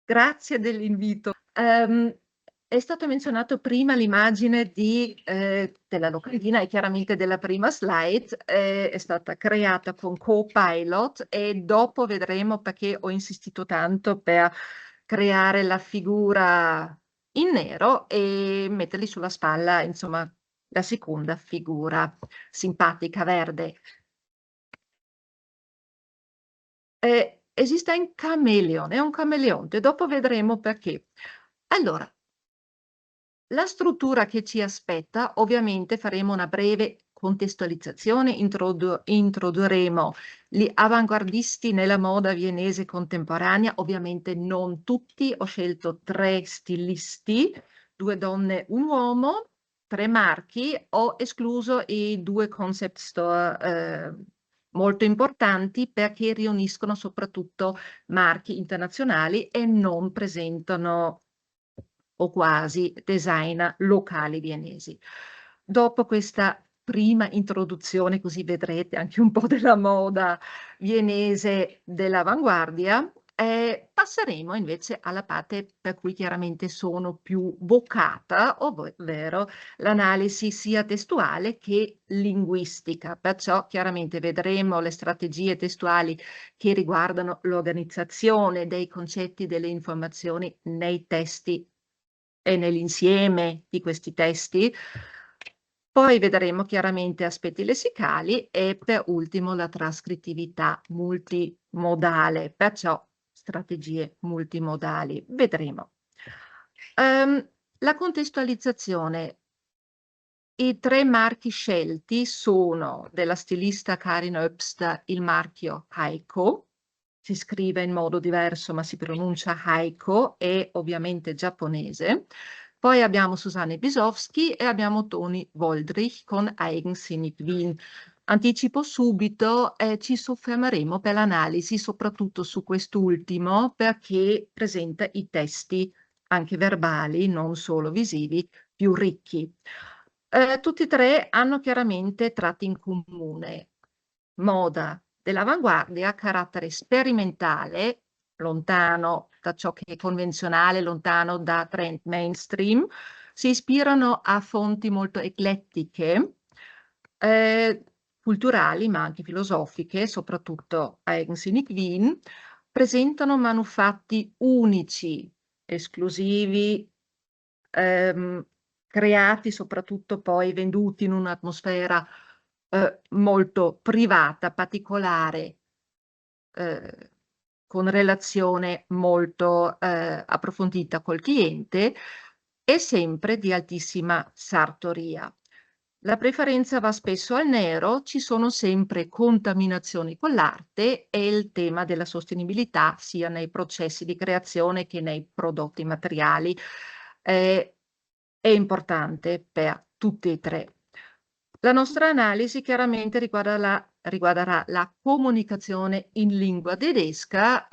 Grazie dell'invito. È stato menzionato prima l'immagine della locandina e chiaramente della prima slide, è stata creata con Copilot e dopo vedremo perché ho insistito tanto per creare la figura in nero e mettergli sulla spalla, insomma, la seconda figura simpatica verde. Esiste un cameleon, è un cameleonte, dopo vedremo perché. Allora, la struttura che ci aspetta, ovviamente faremo una breve contestualizzazione, introdurremo gli avanguardisti nella moda viennese contemporanea, ovviamente non tutti, ho scelto 3 stilisti, 2 donne, 1 uomo, 3 marchi, ho escluso i 2 concept store molto importanti perché riuniscono soprattutto marchi internazionali e non presentano o quasi design locali viennesi. Dopo questa prima introduzione, così vedrete anche un po' della moda viennese dell'avanguardia, passeremo invece alla parte per cui chiaramente sono più vocata, ovvero l'analisi sia testuale che linguistica. Perciò chiaramente vedremo le strategie testuali che riguardano l'organizzazione dei concetti delle informazioni nei testi e nell'insieme di questi testi. Poi vedremo chiaramente aspetti lessicali e per ultimo la trascrittività multimodale, perciò strategie multimodali. Vedremo. La contestualizzazione. I 3 marchi scelti sono della stilista Karin Öbst il marchio Heiko, si scrive in modo diverso ma si pronuncia Heiko, è ovviamente giapponese. Poi abbiamo Susanne Bisowski e abbiamo Toni Woldrich con Eigensinnig Wien. Anticipo subito, ci soffermeremo per l'analisi soprattutto su quest'ultimo perché presenta i testi anche verbali, non solo visivi, più ricchi. Tutti e 3 hanno chiaramente tratti in comune: moda dell'avanguardia, carattere sperimentale, lontano da ciò che è convenzionale, lontano da trend mainstream, si ispirano a fonti molto eclettiche, culturali ma anche filosofiche, soprattutto Eigensinnig Wien, presentano manufatti unici, esclusivi, creati soprattutto poi venduti in un'atmosfera molto privata, particolare, eh, con relazione molto approfondita col cliente e sempre di altissima sartoria. La preferenza va spesso al nero, ci sono sempre contaminazioni con l'arte e il tema della sostenibilità sia nei processi di creazione che nei prodotti materiali. È importante per tutti e 3. La nostra analisi chiaramente riguarderà la comunicazione in lingua tedesca,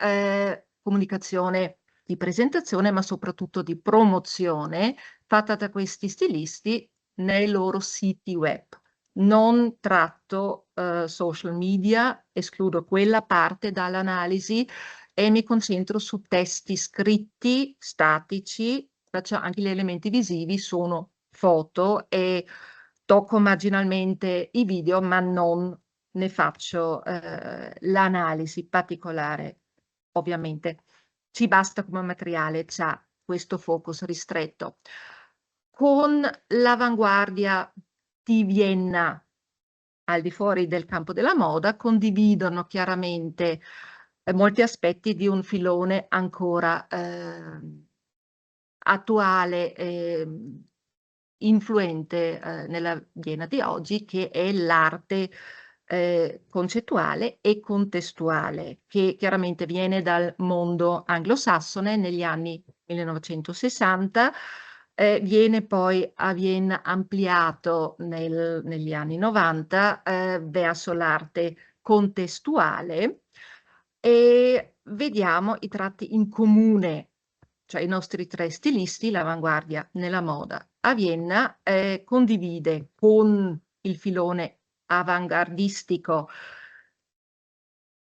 comunicazione di presentazione ma soprattutto di promozione fatta da questi stilisti nei loro siti web. Non tratto social media, escludo quella parte dall'analisi e mi concentro su testi scritti, statici, perciò anche gli elementi visivi sono foto e tocco marginalmente i video, ma non ne faccio l'analisi particolare. Ovviamente ci basta come materiale, c'ha questo focus ristretto. Con l'avanguardia di Vienna al di fuori del campo della moda condividono chiaramente molti aspetti di un filone ancora attuale e influente nella Vienna di oggi, che è l'arte concettuale e contestuale, che chiaramente viene dal mondo anglosassone negli anni 1960, viene poi a Vienna ampliato negli anni 90 verso l'arte contestuale e vediamo i tratti in comune, cioè i nostri 3 stilisti, l'avanguardia nella moda. A Vienna condivide con il filone avanguardistico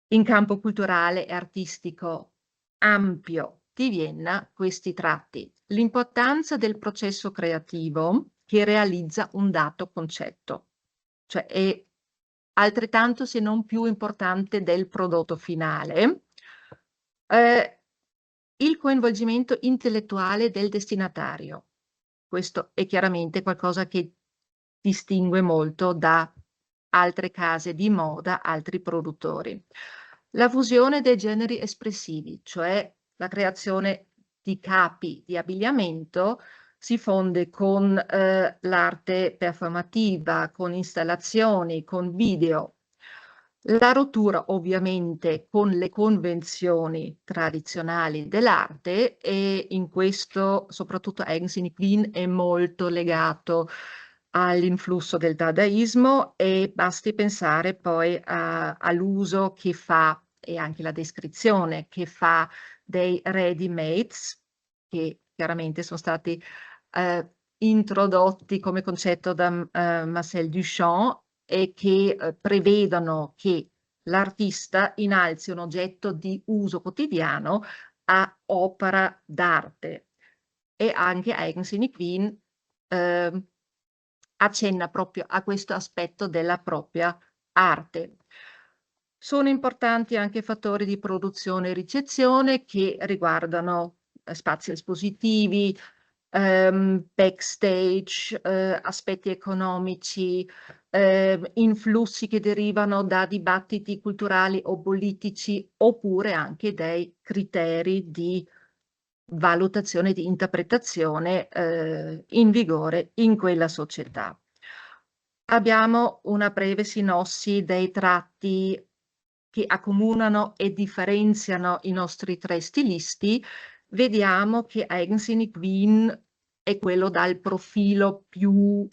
in campo culturale e artistico ampio di Vienna questi tratti. L'importanza del processo creativo che realizza un dato concetto, cioè è altrettanto se non più importante del prodotto finale. Il coinvolgimento intellettuale del destinatario. Questo è chiaramente qualcosa che distingue molto da altre case di moda, altri produttori. La fusione dei generi espressivi, cioè la creazione di capi di abbigliamento, si fonde con l'arte performativa, con installazioni, con video. La rottura ovviamente con le convenzioni tradizionali dell'arte, e in questo soprattutto Eigens in Queen è molto legato all'influsso del dadaismo, e basti pensare poi all'uso che fa e anche la descrizione che fa dei ready-mades, che chiaramente sono stati introdotti come concetto da Marcel Duchamp, e che prevedono che l'artista innalzi un oggetto di uso quotidiano a opera d'arte. E anche Eigens in Queen accenna proprio a questo aspetto della propria arte. Sono importanti anche fattori di produzione e ricezione che riguardano spazi espositivi, backstage, aspetti economici, influssi che derivano da dibattiti culturali o politici, oppure anche dai criteri di valutazione, di interpretazione in vigore in quella società. Abbiamo una breve sinossi dei tratti che accomunano e differenziano i nostri tre stilisti. Vediamo che Eigens in Queen è quello dal profilo più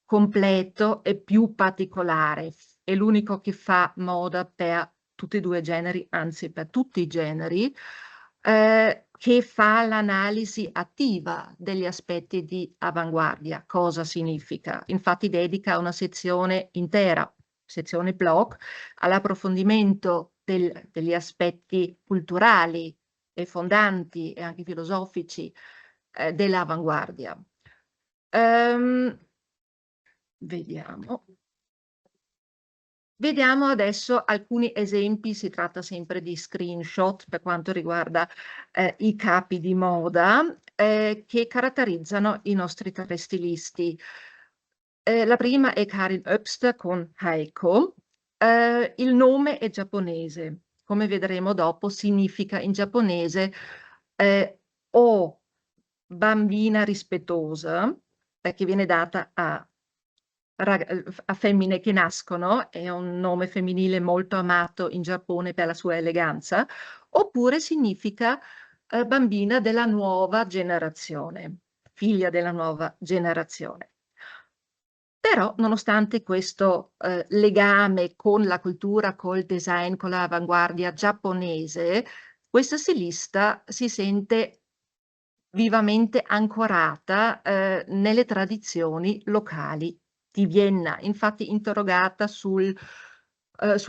completo e più particolare. È l'unico che fa moda per tutti e due i generi, anzi per tutti i generi, che fa l'analisi attiva degli aspetti di avanguardia. Cosa significa? Infatti dedica una sezione intera, sezione blog, all'approfondimento degli aspetti culturali e fondanti e anche filosofici dell'avanguardia. Vediamo. Vediamo adesso alcuni esempi, si tratta sempre di screenshot per quanto riguarda i capi di moda che caratterizzano i nostri tre stilisti. La prima è Karin Öbster con Heiko. Il nome è giapponese, come vedremo dopo, significa in giapponese o bambina rispettosa, che viene data a femmine che nascono, è un nome femminile molto amato in Giappone per la sua eleganza, oppure significa bambina della nuova generazione, figlia della nuova generazione. Però, nonostante questo legame con la cultura, col design, con l'avanguardia giapponese, questa stilista si sente vivamente ancorata nelle tradizioni locali di Vienna. Infatti, interrogata sullo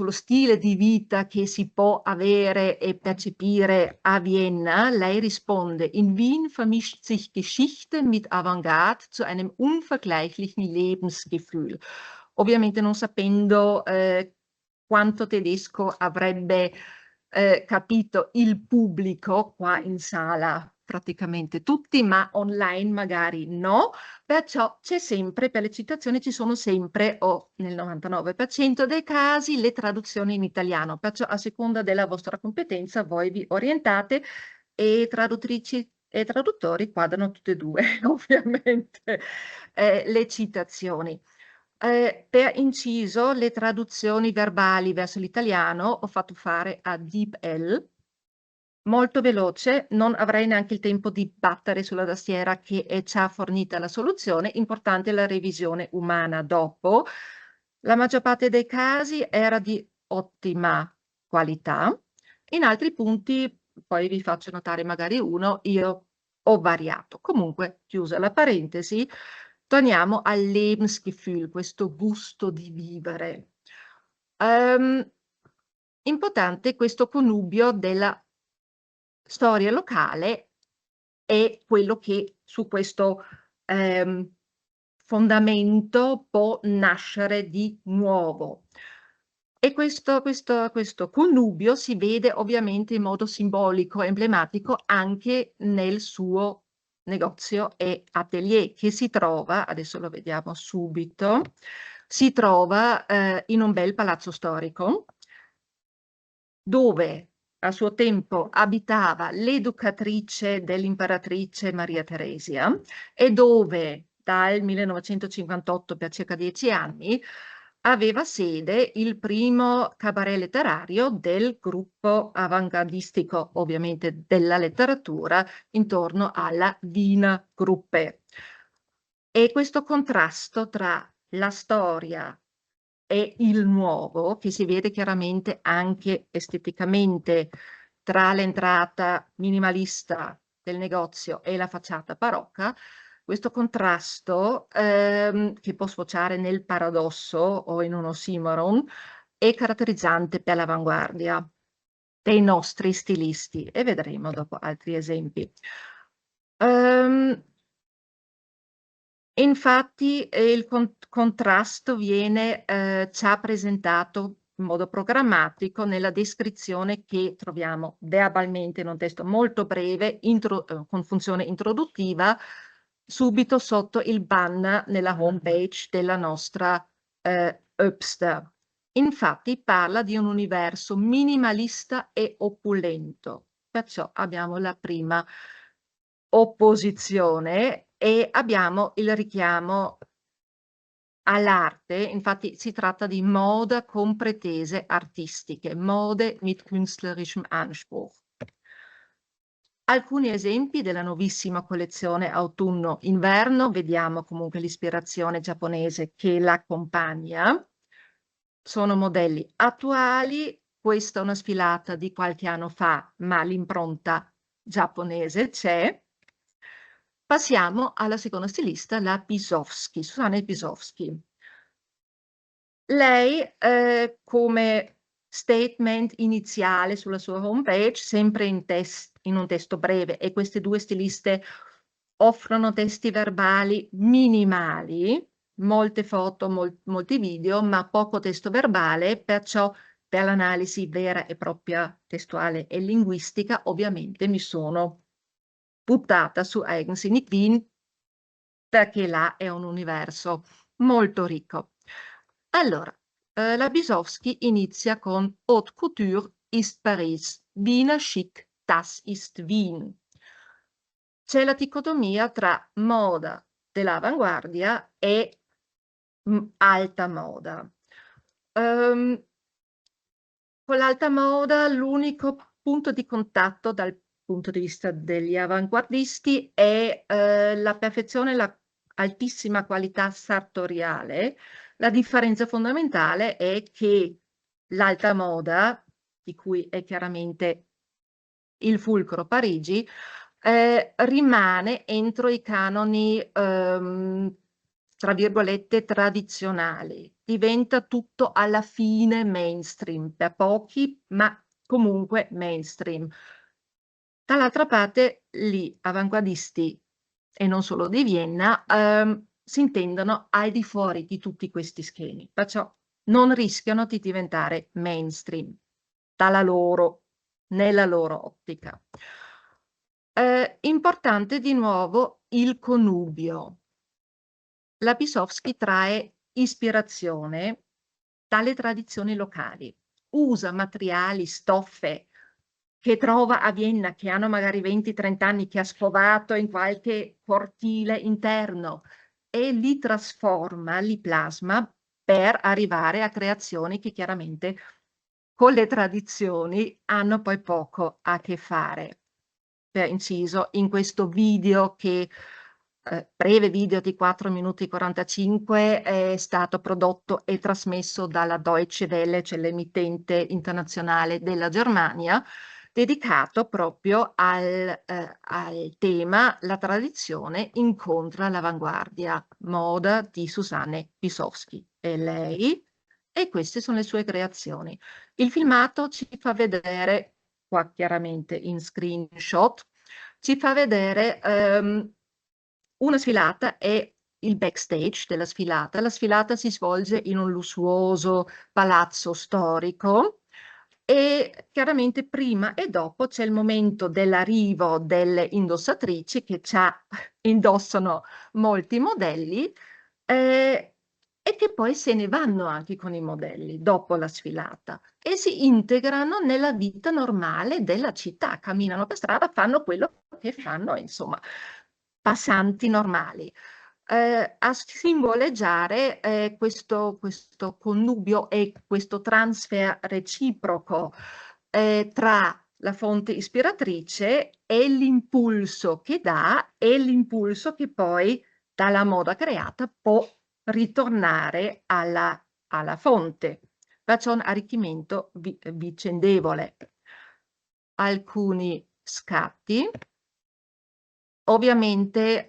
stile di vita che si può avere e percepire a Vienna, lei risponde: In Wien vermischt sich Geschichte mit Avantgarde zu einem unvergleichlichen Lebensgefühl. Ovviamente non sapendo quanto tedesco avrebbe capito il pubblico qua in sala, praticamente tutti, ma online magari no. Perciò c'è sempre, per le citazioni ci sono sempre, o nel 99% dei casi, le traduzioni in italiano. Perciò a seconda della vostra competenza voi vi orientate, e traduttrici e traduttori quadrano tutte e due, ovviamente, le citazioni. Per inciso, le traduzioni verbali verso l'italiano ho fatto fare a DeepL, molto veloce, non avrei neanche il tempo di battere sulla tastiera che è già fornita la soluzione, importante la revisione umana dopo. La maggior parte dei casi era di ottima qualità, in altri punti, poi vi faccio notare magari uno, io ho variato. Comunque, chiusa la parentesi, torniamo al Lebensgefühl, questo gusto di vivere. Importante questo connubio della storia locale è quello che su questo fondamento può nascere di nuovo. E questo connubio si vede ovviamente in modo simbolico, emblematico, anche nel suo negozio e atelier, che si trova, adesso lo vediamo subito, si trova in un bel palazzo storico, dove a suo tempo abitava l'educatrice dell'imperatrice Maria Theresia e dove dal 1958 per circa 10 anni aveva sede il primo cabaret letterario del gruppo avanguardistico, ovviamente della letteratura, intorno alla Wiener Gruppe. E questo contrasto tra la storia e il nuovo, che si vede chiaramente anche esteticamente tra l'entrata minimalista del negozio e la facciata barocca, questo contrasto, che può sfociare nel paradosso o in un ossimoron, è caratterizzante per l'avanguardia dei nostri stilisti e vedremo dopo altri esempi. Infatti il contrasto viene già presentato in modo programmatico nella descrizione che troviamo verbalmente in un testo molto breve, con funzione introduttiva, subito sotto il banner nella home page della nostra Öbster. Infatti parla di un universo minimalista e opulento, perciò abbiamo la prima opposizione e abbiamo il richiamo all'arte, infatti si tratta di Mode con pretese artistiche, Mode mit künstlerischem Anspruch. Alcuni esempi della nuovissima collezione autunno-inverno, vediamo comunque l'ispirazione giapponese che l'accompagna, sono modelli attuali, questa è una sfilata di qualche anno fa, ma l'impronta giapponese c'è. Passiamo alla seconda stilista, la Pisowski, Susanne Pisowski. Lei, come statement iniziale sulla sua homepage, sempre in un testo breve, e queste due stiliste offrono testi verbali minimali, molte foto, molti video, ma poco testo verbale, perciò per l'analisi vera e propria testuale e linguistica, ovviamente mi sono buttata su Eigensinnig Wien, perché là è un universo molto ricco. Allora, la Bisowski inizia con Haute Couture ist Paris, Wiener Chic, das ist Wien. C'è la dicotomia tra moda dell'avanguardia e alta moda. Con l'alta moda l'unico punto di contatto dal punto di vista degli avanguardisti è la perfezione, la altissima qualità sartoriale. La differenza fondamentale è che l'alta moda, di cui è chiaramente il fulcro Parigi, rimane entro i canoni, tra virgolette, tradizionali. Diventa tutto alla fine mainstream, per pochi, ma comunque mainstream. Dall'altra parte, gli avanguardisti, e non solo di Vienna, si intendono al di fuori di tutti questi schemi, perciò non rischiano di diventare mainstream nella loro ottica. Importante di nuovo il connubio. La Pisowski trae ispirazione dalle tradizioni locali, usa materiali, stoffe che trova a Vienna, che hanno magari 20-30 anni, che ha scovato in qualche cortile interno e li trasforma, li plasma per arrivare a creazioni che chiaramente con le tradizioni hanno poi poco a che fare. Per inciso, in questo video che breve video di 4 minuti e 45 è stato prodotto e trasmesso dalla Deutsche Welle, cioè l'emittente internazionale della Germania, dedicato proprio al tema La tradizione incontra l'avanguardia, moda di Susanne Pisowski. E lei, e queste sono le sue creazioni. Il filmato ci fa vedere qua chiaramente in screenshot, ci fa vedere una sfilata e il backstage della sfilata. La sfilata si svolge in un lussuoso palazzo storico e chiaramente prima e dopo c'è il momento dell'arrivo delle indossatrici che già indossano molti modelli e che poi se ne vanno anche con i modelli dopo la sfilata e si integrano nella vita normale della città, camminano per strada, fanno quello che fanno, insomma, passanti normali. A simboleggiare questo connubio e questo transfer reciproco tra la fonte ispiratrice e l'impulso che dà e l'impulso che poi dalla moda creata può ritornare alla fonte. Faccio un arricchimento vicendevole. Alcuni scatti, ovviamente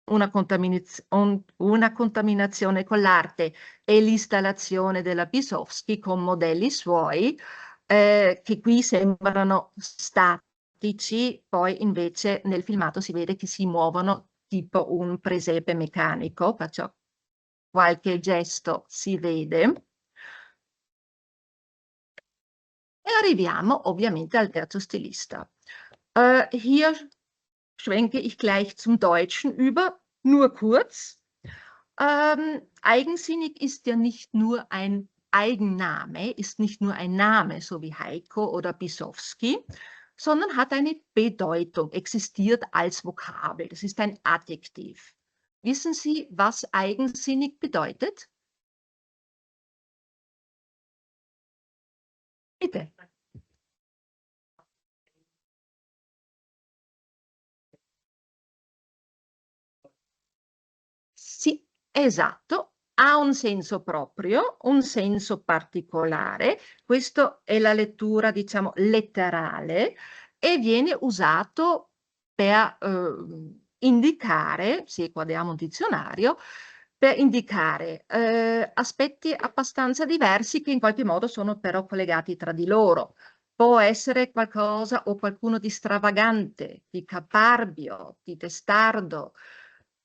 una contaminazione con l'arte e l'installazione della Pisowski con modelli suoi che qui sembrano statici, poi invece nel filmato si vede che si muovono tipo un presepe meccanico, faccio qualche gesto si vede. E arriviamo ovviamente al terzo stilista. Hier schwenke ich gleich zum Deutschen über, nur kurz. Eigensinnig ist ja nicht nur ein Eigenname, ist nicht nur ein Name, so wie Heiko oder Bisowski, sondern hat eine Bedeutung, existiert als Vokabel. Das ist ein Adjektiv. Wissen Sie, was eigensinnig bedeutet? Bitte. Sì, esatto, ha un senso proprio, un senso particolare. Questa è la lettura, diciamo, letterale e viene usato per indicare, se guardiamo un dizionario, per indicare aspetti abbastanza diversi che in qualche modo sono però collegati tra di loro. Può essere qualcosa o qualcuno di stravagante, di caparbio, di testardo,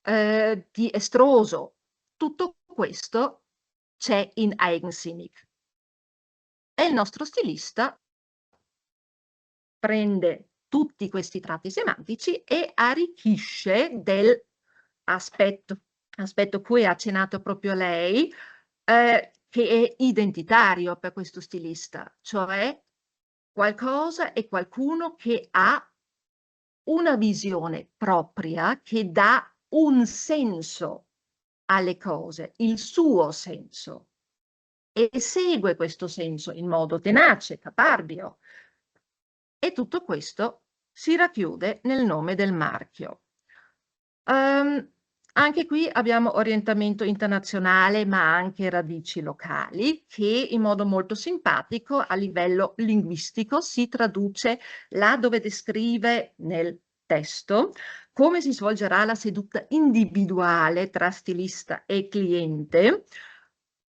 di estroso. Tutto questo c'è in Eigensinnig. E il nostro stilista prende tutti questi tratti semantici e arricchisce aspetto cui ha accennato proprio lei, che è identitario per questo stilista, cioè qualcosa e qualcuno che ha una visione propria che dà un senso alle cose, il suo senso, e segue questo senso in modo tenace, caparbio. E tutto questo si racchiude nel nome del marchio. Anche qui abbiamo orientamento internazionale, ma anche radici locali, che in modo molto simpatico a livello linguistico si traduce là dove descrive nel testo come si svolgerà la seduta individuale tra stilista e cliente.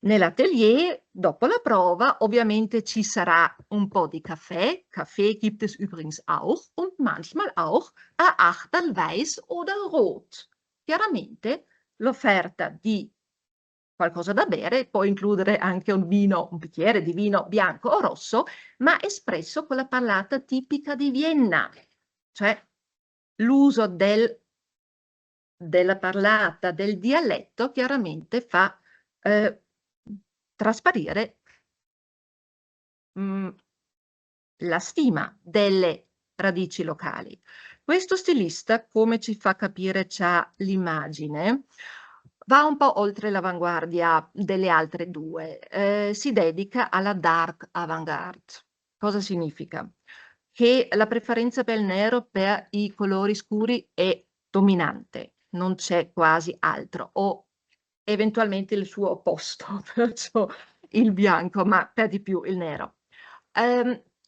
Nell'atelier, dopo la prova, ovviamente ci sarà un po' di caffè. Kaffee gibt es übrigens auch und manchmal auch Achterl weiß oder rot. Chiaramente l'offerta di qualcosa da bere può includere anche un vino, un bicchiere di vino bianco o rosso, ma espresso con la parlata tipica di Vienna, cioè l'uso della parlata, del dialetto, chiaramente fa trasparire la stima delle radici locali. Questo stilista, come ci fa capire già l'immagine, va un po' oltre l'avanguardia delle altre due, si dedica alla dark avant-garde. Cosa significa? Che la preferenza per il nero, per i colori scuri è dominante, non c'è quasi altro, o eventualmente il suo opposto, perciò il bianco, ma per di più il nero.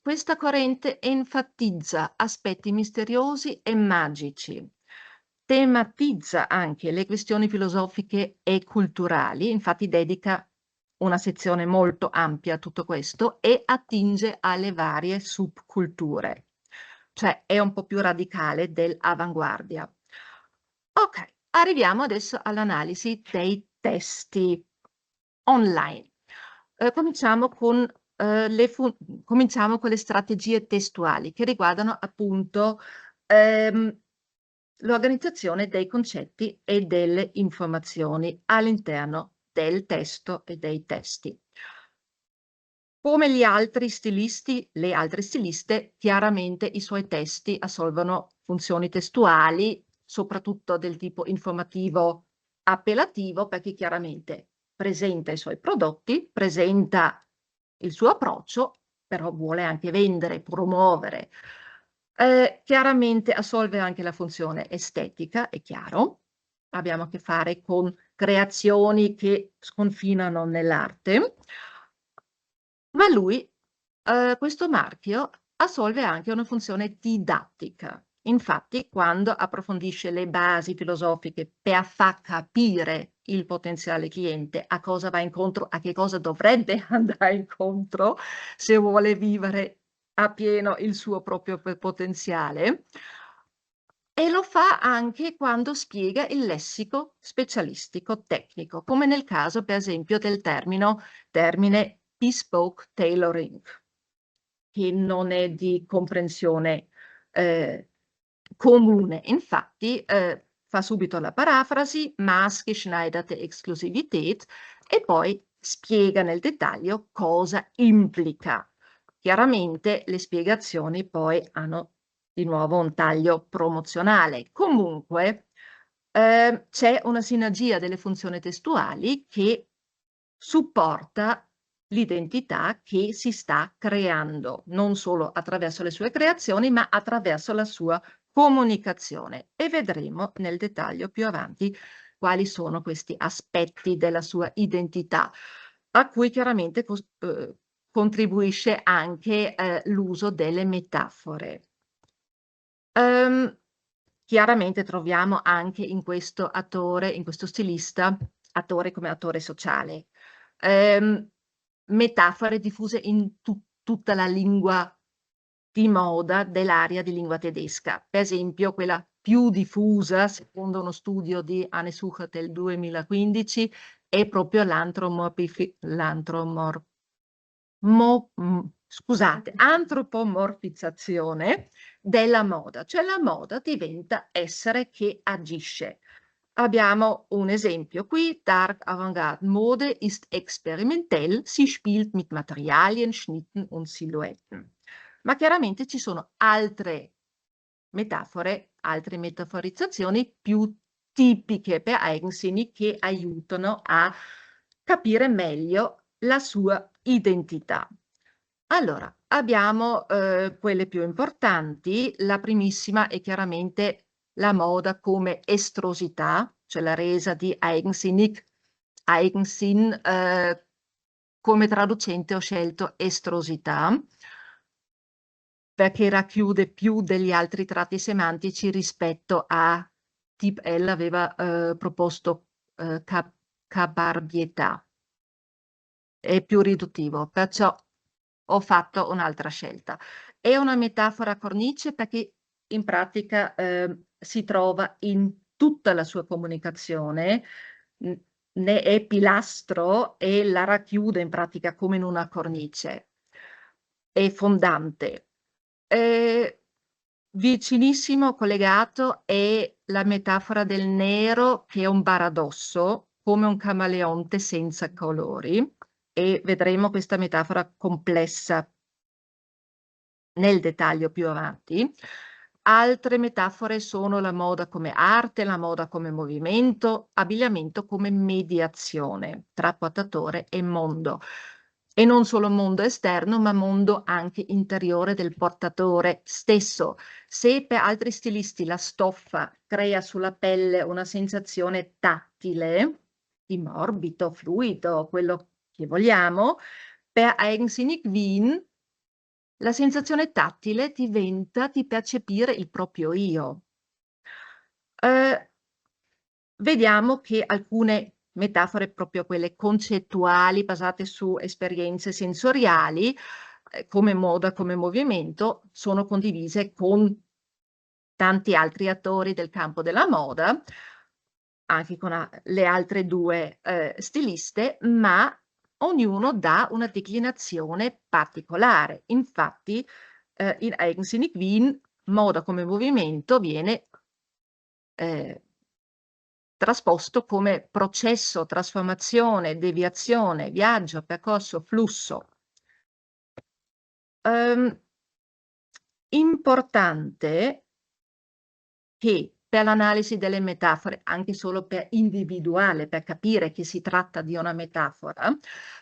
Questa corrente enfatizza aspetti misteriosi e magici, tematizza anche le questioni filosofiche e culturali, infatti dedica una sezione molto ampia tutto questo e attinge alle varie subculture, cioè è un po' più radicale dell'avanguardia. Ok, arriviamo adesso all'analisi dei testi online. Cominciamo con cominciamo con le strategie testuali che riguardano appunto l'organizzazione dei concetti e delle informazioni all'interno del testo e dei testi. Come gli altri stilisti, le altre stiliste, chiaramente i suoi testi assolvono funzioni testuali, soprattutto del tipo informativo appellativo, perché chiaramente presenta i suoi prodotti, presenta il suo approccio, però vuole anche vendere, promuovere. Chiaramente assolve anche la funzione estetica, è chiaro. Abbiamo a che fare con creazioni che sconfinano nell'arte. Ma lui, questo marchio, assolve anche una funzione didattica. Infatti, quando approfondisce le basi filosofiche per far capire il potenziale cliente a cosa va incontro, a che cosa dovrebbe andare incontro se vuole vivere a pieno il suo proprio potenziale, e lo fa anche quando spiega il lessico specialistico tecnico, come nel caso, per esempio, del termine bespoke tailoring, che non è di comprensione comune. Infatti, fa subito la parafrasi, maßgeschneiderte Exklusivität, e poi spiega nel dettaglio cosa implica. Chiaramente le spiegazioni poi hanno di nuovo un taglio promozionale. Comunque, c'è una sinergia delle funzioni testuali che supporta l'identità che si sta creando, non solo attraverso le sue creazioni, ma attraverso la sua comunicazione. E vedremo nel dettaglio più avanti quali sono questi aspetti della sua identità, a cui chiaramente contribuisce anche l'uso delle metafore. Chiaramente troviamo anche in questo attore, in questo stilista, attore come attore sociale, metafore diffuse in tutta la lingua di moda dell'area di lingua tedesca. Per esempio, quella più diffusa, secondo uno studio di Anne Sucher del 2015, è proprio antropomorfizzazione della moda, cioè la moda diventa essere che agisce. Abbiamo un esempio qui: Dark Avantgarde Mode ist experimentell, sie spielt mit Materialien, Schnitten und Silhouetten. Ma chiaramente ci sono altre metafore, altre metaforizzazioni più tipiche per Eigensinnig che aiutano a capire meglio la sua identità. Allora, abbiamo quelle più importanti. La primissima è chiaramente la moda come estrosità, cioè la resa di Eigensinnig. Eigensinn, come traducente ho scelto estrosità, perché racchiude più degli altri tratti semantici rispetto a Tip L aveva proposto cabarbietà. È più riduttivo, perciò ho fatto un'altra scelta. È una metafora cornice perché in pratica si trova in tutta la sua comunicazione, ne è pilastro e la racchiude in pratica come in una cornice. È fondante. Vicinissimo collegato è la metafora del nero, che è un paradosso, come un camaleonte senza colori, e vedremo questa metafora complessa nel dettaglio più avanti. Altre metafore sono la moda come arte, la moda come movimento, abbigliamento come mediazione tra portatore e mondo. E non solo mondo esterno, ma mondo anche interiore del portatore stesso. Se per altri stilisti la stoffa crea sulla pelle una sensazione tattile, di morbido, fluido, quello che vogliamo, per Eigensinnig Wien la sensazione tattile diventa di percepire il proprio io. Vediamo che alcune metafore proprio quelle concettuali basate su esperienze sensoriali, come moda, come movimento, sono condivise con tanti altri attori del campo della moda, anche con le altre due stiliste, ma ognuno dà una declinazione particolare. Infatti, in Eigensinnig Wien, moda come movimento viene trasposto come processo, trasformazione, deviazione, viaggio, percorso, flusso. Importante che per l'analisi delle metafore, anche solo per individuare, per capire che si tratta di una metafora,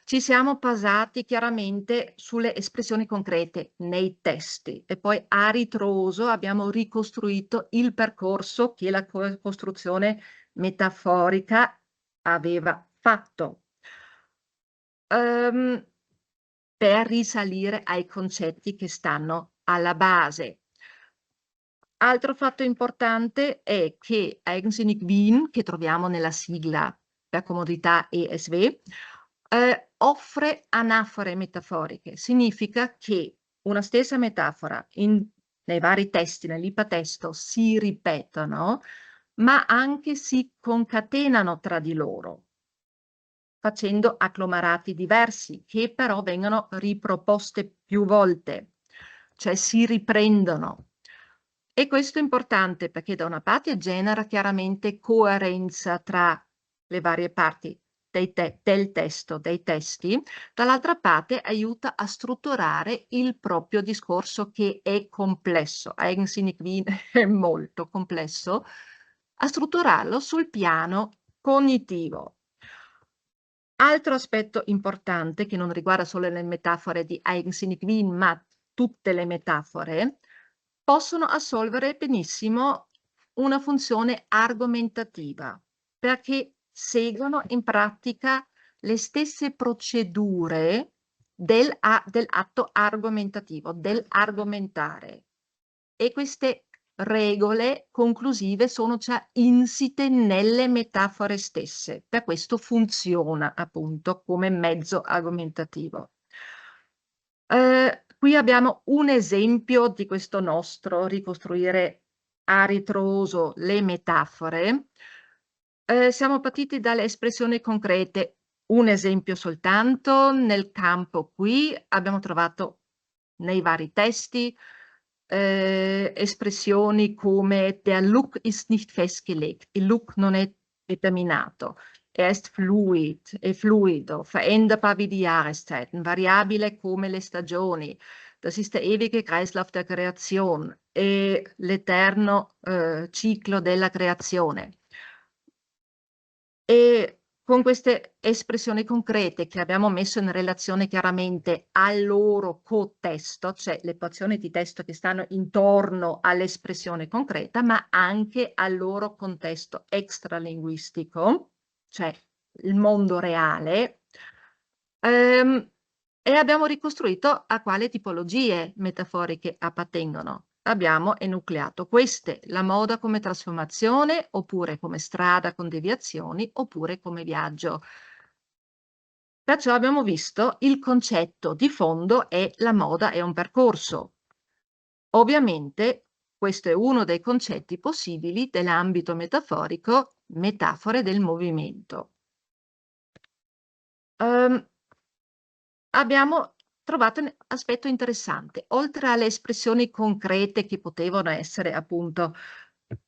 ci siamo basati chiaramente sulle espressioni concrete nei testi e poi a ritroso abbiamo ricostruito il percorso che la costruzione metaforica aveva fatto. Per risalire ai concetti che stanno alla base. Altro fatto importante è che Eigensinnig Wien, che troviamo nella sigla per comodità ESV, offre anafore metaforiche. Significa che una stessa metafora nei vari testi, nell'ipatesto, si ripetono, ma anche si concatenano tra di loro, facendo agglomerati diversi, che però vengono riproposte più volte, cioè si riprendono. E questo è importante perché da una parte genera chiaramente coerenza tra le varie parti del testo, dei testi, dall'altra parte aiuta a strutturare il proprio discorso che è complesso. Eigensinnig Wien è molto complesso, a strutturarlo sul piano cognitivo. Altro aspetto importante che non riguarda solo le metafore di Eigensinnig Wien, ma tutte le metafore, possono assolvere benissimo una funzione argomentativa, perché seguono in pratica le stesse procedure dell'atto argomentativo, dell'argomentare. E queste regole conclusive sono già insite nelle metafore stesse, per questo funziona appunto come mezzo argomentativo. Qui abbiamo un esempio di questo nostro ricostruire a ritroso le metafore. Siamo partiti dalle espressioni concrete. Un esempio soltanto, nel campo qui abbiamo trovato nei vari testi espressioni come der look ist nicht festgelegt, il look non è determinato, ist fluid, è fluido, veränderbar wie die Jahreszeiten, variabile come le stagioni. Das ist der ewige Kreislauf der Kreation, è l'eterno ciclo della creazione. E con queste espressioni concrete che abbiamo messo in relazione chiaramente al loro contesto, cioè le porzioni di testo che stanno intorno all'espressione concreta, ma anche al loro contesto extralinguistico, cioè il mondo reale, e abbiamo ricostruito a quale tipologie metaforiche appartengono. Abbiamo enucleato queste: la moda come trasformazione, oppure come strada con deviazioni, oppure come viaggio. Perciò abbiamo visto il concetto di fondo è la moda è un percorso. Ovviamente questo è uno dei concetti possibili dell'ambito metaforico, metafore del movimento. Abbiamo trovato un aspetto interessante. Oltre alle espressioni concrete che potevano essere appunto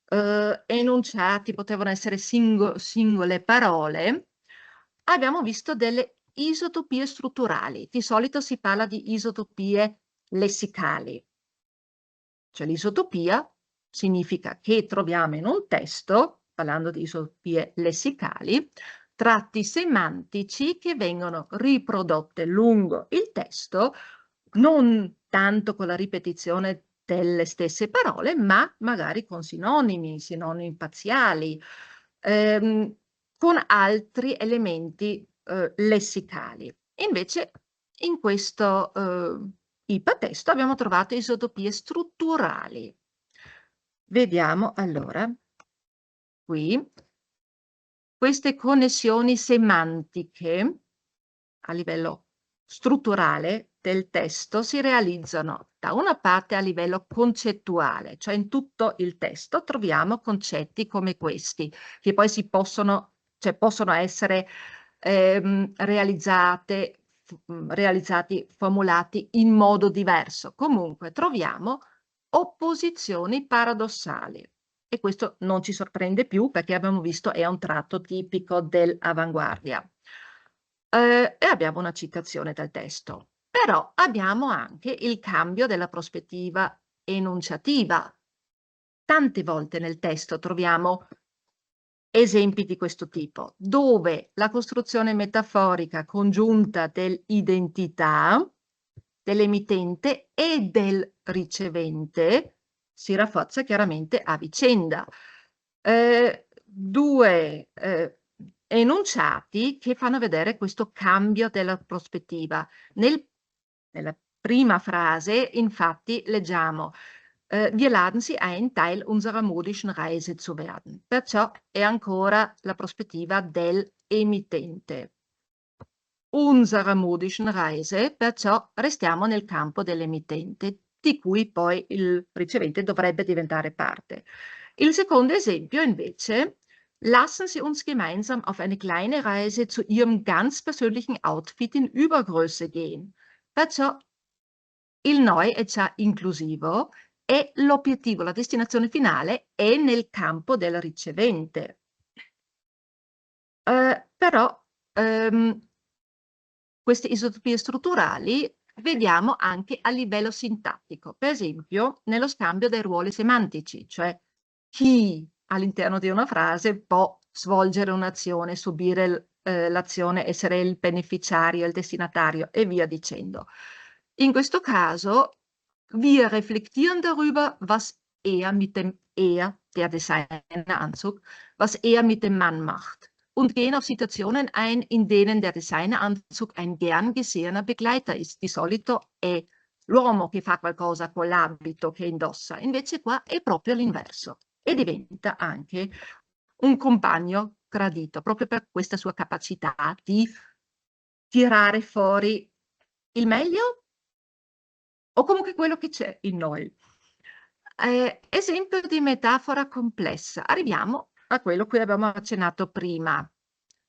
enunciati, potevano essere singole parole, abbiamo visto delle isotopie strutturali. Di solito si parla di isotopie lessicali. Cioè l'isotopia significa che troviamo in un testo, parlando di isotopie lessicali, tratti semantici che vengono riprodotte lungo il testo, non tanto con la ripetizione delle stesse parole, ma magari con sinonimi parziali, con altri elementi lessicali. Invece in questo ipatesto abbiamo trovato isotopie strutturali. Vediamo allora qui queste connessioni semantiche a livello strutturale del testo si realizzano da una parte a livello concettuale, cioè in tutto il testo troviamo concetti come questi, che poi cioè possono essere realizzati, formulati in modo diverso. Comunque troviamo opposizioni paradossali. E questo non ci sorprende più perché abbiamo visto è un tratto tipico dell'avanguardia. E abbiamo una citazione dal testo. Però abbiamo anche il cambio della prospettiva enunciativa. Tante volte nel testo troviamo esempi di questo tipo, dove la costruzione metaforica congiunta dell'identità dell'emittente e del ricevente si rafforza chiaramente a vicenda. Due enunciati che fanno vedere questo cambio della prospettiva. Nella prima frase, infatti, leggiamo wir laden Sie ein, Teil unserer modischen Reise zu werden. Perciò è ancora la prospettiva dell'emittente. Unserer modischen Reise, perciò restiamo nel campo dell'emittente, di cui poi il ricevente dovrebbe diventare parte. Il secondo esempio invece, lassen Sie uns gemeinsam auf eine kleine Reise zu Ihrem ganz persönlichen Outfit in Übergröße gehen. Perciò il noi è già inclusivo e l'obiettivo, la destinazione finale è nel campo del ricevente. Però queste isotopie strutturali vediamo anche a livello sintattico, per esempio nello scambio dei ruoli semantici, cioè chi all'interno di una frase può svolgere un'azione, subire l'azione, essere il beneficiario, il destinatario e via dicendo. In questo caso wir reflektieren darüber, was er mit dem der Designeranzug, was er mit dem Mann macht und gehen auf Situationen ein, in denen der Designeranzug ein gern gesehener Begleiter ist. Di solito è l'uomo che fa qualcosa con l'abito che indossa, invece qua è proprio l'inverso e diventa anche un compagno gradito, proprio per questa sua capacità di tirare fuori il meglio o comunque quello che c'è in noi. Esempio di metafora complessa. Arriviamo a quello cui abbiamo accennato prima.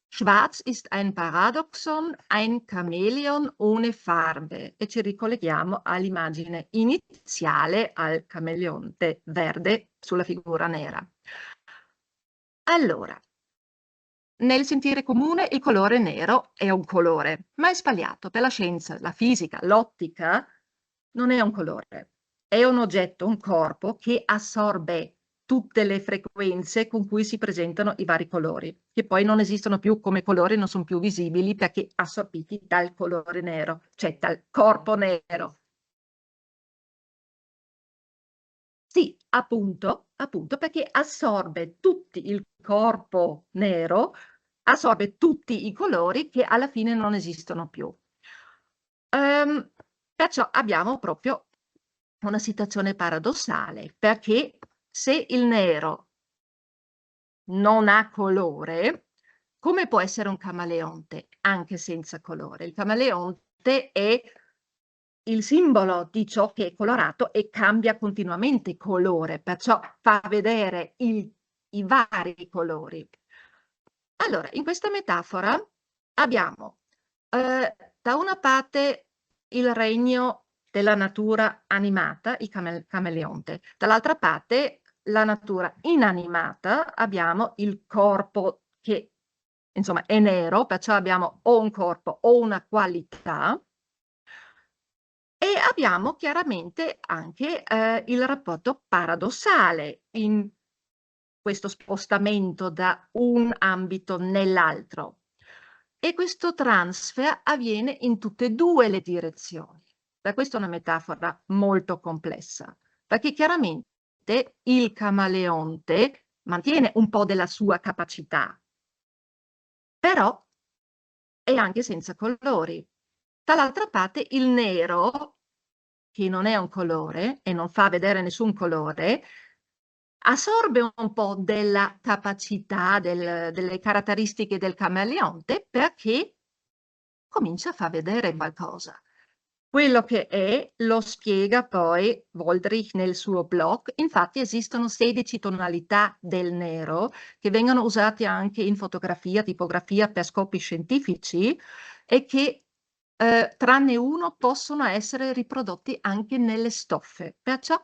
Schwarz ist ein Paradoxon, ein Chameleon ohne Farbe. E ci ricolleghiamo all'immagine iniziale, al cameleonte verde sulla figura nera. Allora, nel sentire comune il colore nero è un colore, ma è sbagliato. Per la scienza, la fisica, l'ottica non è un colore. È un oggetto, un corpo che assorbe tutte le frequenze con cui si presentano i vari colori, che poi non esistono più come colori, non sono più visibili perché assorbiti dal colore nero, cioè dal corpo nero. Sì, appunto, perché assorbe tutto il corpo nero, assorbe tutti i colori che alla fine non esistono più. Perciò abbiamo proprio una situazione paradossale, perché se il nero non ha colore, come può essere un camaleonte anche senza colore? Il camaleonte è il simbolo di ciò che è colorato e cambia continuamente colore, perciò fa vedere i vari colori. Allora, in questa metafora abbiamo da una parte il regno della natura animata, il camaleonte, dall'altra parte la natura inanimata, abbiamo il corpo che insomma è nero, perciò abbiamo o un corpo o una qualità, e abbiamo chiaramente anche il rapporto paradossale in questo spostamento da un ambito nell'altro. E questo transfer avviene in tutte e due le direzioni. Per questo è una metafora molto complessa, perché chiaramente il camaleonte mantiene un po' della sua capacità, però è anche senza colori. Dall'altra parte il nero, che non è un colore e non fa vedere nessun colore, assorbe un po' della capacità, delle caratteristiche del camaleonte perché comincia a far vedere qualcosa. Quello che è lo spiega poi Woldrich nel suo blog. Infatti esistono 16 tonalità del nero che vengono usate anche in fotografia, tipografia per scopi scientifici e che tranne uno possono essere riprodotti anche nelle stoffe. Perciò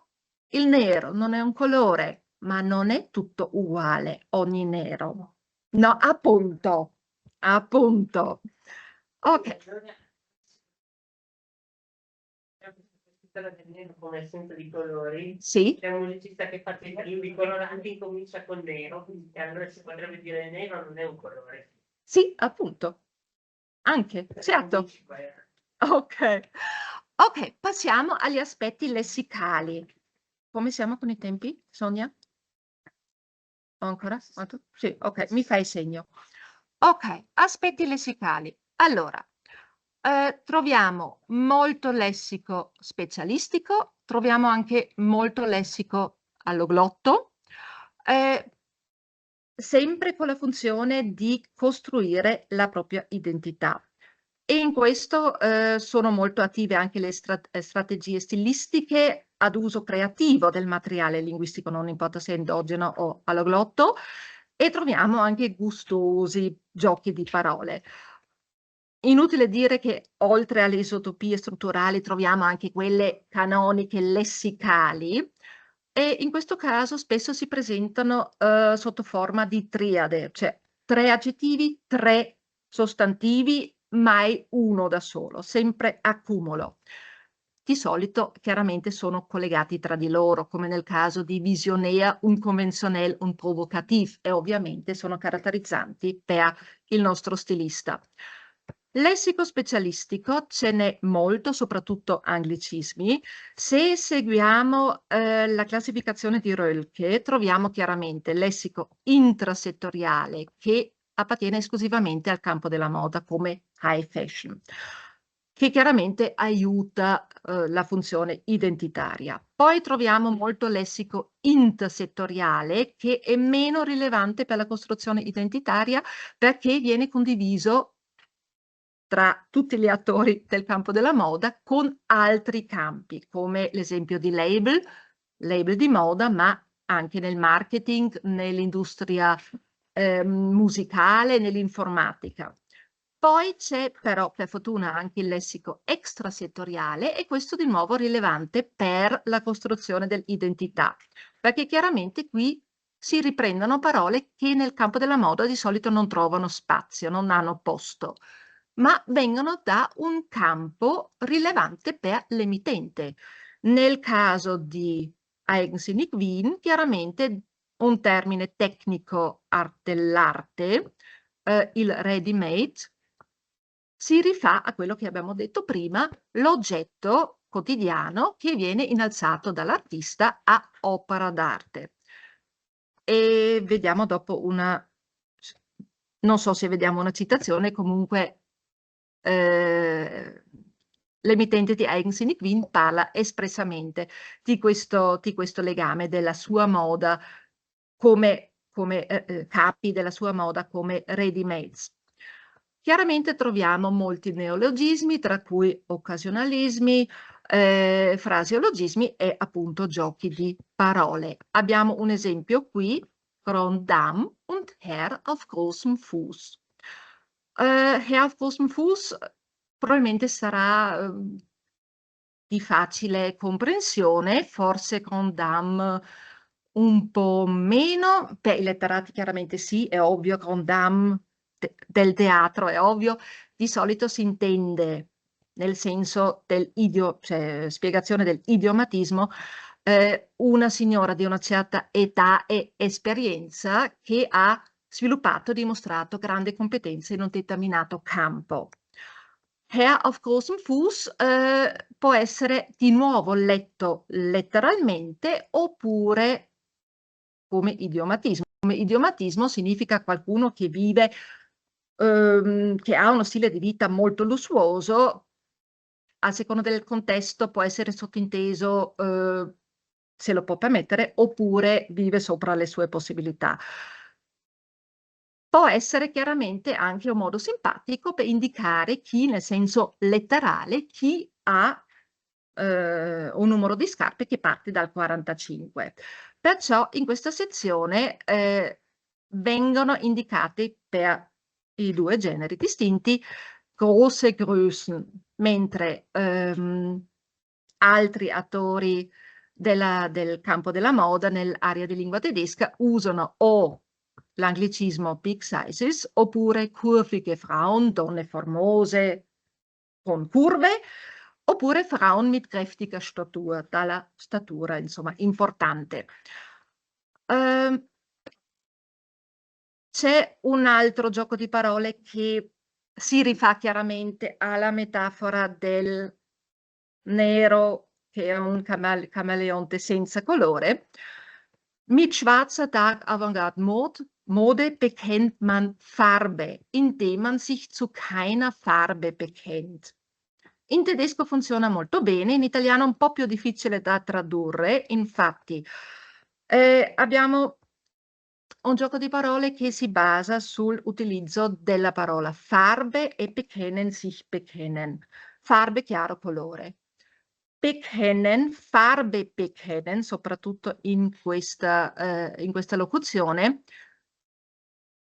il nero non è un colore, ma non è tutto uguale ogni nero. No, appunto, appunto. Ok. Del nero come assenza di colori. Sì. C'è un musicista che fa tentativi di colorante, incomincia con nero, e allora si potrebbe dire nero non è un colore. Sì, appunto. Anche, certo. Ok. Ok, passiamo agli aspetti lessicali. Come siamo con i tempi, Sonia? Ancora? Sì, ok, mi fai segno. Ok, aspetti lessicali. Allora, troviamo molto lessico specialistico, troviamo anche molto lessico alloglotto, sempre con la funzione di costruire la propria identità. E in questo sono molto attive anche le strategie stilistiche ad uso creativo del materiale linguistico, non importa se è endogeno o alloglotto, e troviamo anche gustosi giochi di parole. Inutile dire che oltre alle isotopie strutturali troviamo anche quelle canoniche lessicali e in questo caso spesso si presentano sotto forma di triade, cioè 3 aggettivi, 3 sostantivi, mai uno da solo, sempre accumulo. Di solito chiaramente sono collegati tra di loro, come nel caso di visionea, un conventionnel, un provocatif, e ovviamente sono caratterizzanti per il nostro stilista. Lessico specialistico ce n'è molto, soprattutto anglicismi. Se seguiamo la classificazione di Rölke, troviamo chiaramente lessico intrasettoriale che appartiene esclusivamente al campo della moda come high fashion, che chiaramente aiuta la funzione identitaria. Poi troviamo molto lessico intersettoriale che è meno rilevante per la costruzione identitaria perché viene condiviso tra tutti gli attori del campo della moda con altri campi, come l'esempio di label di moda, ma anche nel marketing, nell'industria musicale, nell'informatica. Poi c'è però, per fortuna, anche il lessico extrasettoriale e questo di nuovo rilevante per la costruzione dell'identità, perché chiaramente qui si riprendono parole che nel campo della moda di solito non trovano spazio, non hanno posto, ma vengono da un campo rilevante per l'emittente. Nel caso di Eigensinnig Wien, chiaramente un termine tecnico dell'arte, il ready-made, si rifà a quello che abbiamo detto prima, l'oggetto quotidiano che viene innalzato dall'artista a opera d'arte. E vediamo dopo non so se vediamo una citazione, comunque l'emittente di Eigensinnig Wien parla espressamente di questo legame della sua moda come capi della sua moda come ready-mades. Chiaramente troviamo molti neologismi, tra cui occasionalismi, fraseologismi e appunto giochi di parole. Abbiamo un esempio qui, Grand Dame und Herr auf großem Fuß. Herr auf großem Fuß probabilmente sarà di facile comprensione, forse Grand Dame un po' meno, per i letterati chiaramente sì, è ovvio, Grand Dame del teatro, è ovvio, di solito si intende nel senso cioè spiegazione dell'idiomatismo, una signora di una certa età e esperienza che ha sviluppato e dimostrato grande competenza in un determinato campo. Herr auf großem Fuß può essere di nuovo letto letteralmente oppure come idiomatismo. Come idiomatismo significa qualcuno che vive, che ha uno stile di vita molto lussuoso, a seconda del contesto può essere sottinteso se lo può permettere oppure vive sopra le sue possibilità. Può essere chiaramente anche un modo simpatico per indicare chi, nel senso letterale, chi ha un numero di scarpe che parte dal 45. Perciò in questa sezione vengono indicati per i due generi distinti große Größen, mentre altri attori del campo della moda nell'area di lingua tedesca usano o l'anglicismo big sizes oppure kurvige Frauen, donne formose con curve, oppure Frauen mit kräftiger Statur, dalla statura insomma importante. C'è un altro gioco di parole che si rifà chiaramente alla metafora del nero che è un camaleonte senza colore. Mit schwarzer Dark Avantgarde Mode bekennt man Farbe, indem man sich zu keiner Farbe bekennt. In tedesco funziona molto bene, in italiano è un po' più difficile da tradurre, infatti abbiamo un gioco di parole che si basa sull'utilizzo della parola Farbe e bekennen, sich bekennen. Farbe, chiaro colore. Bekennen, Farbe bekennen, soprattutto in questa locuzione,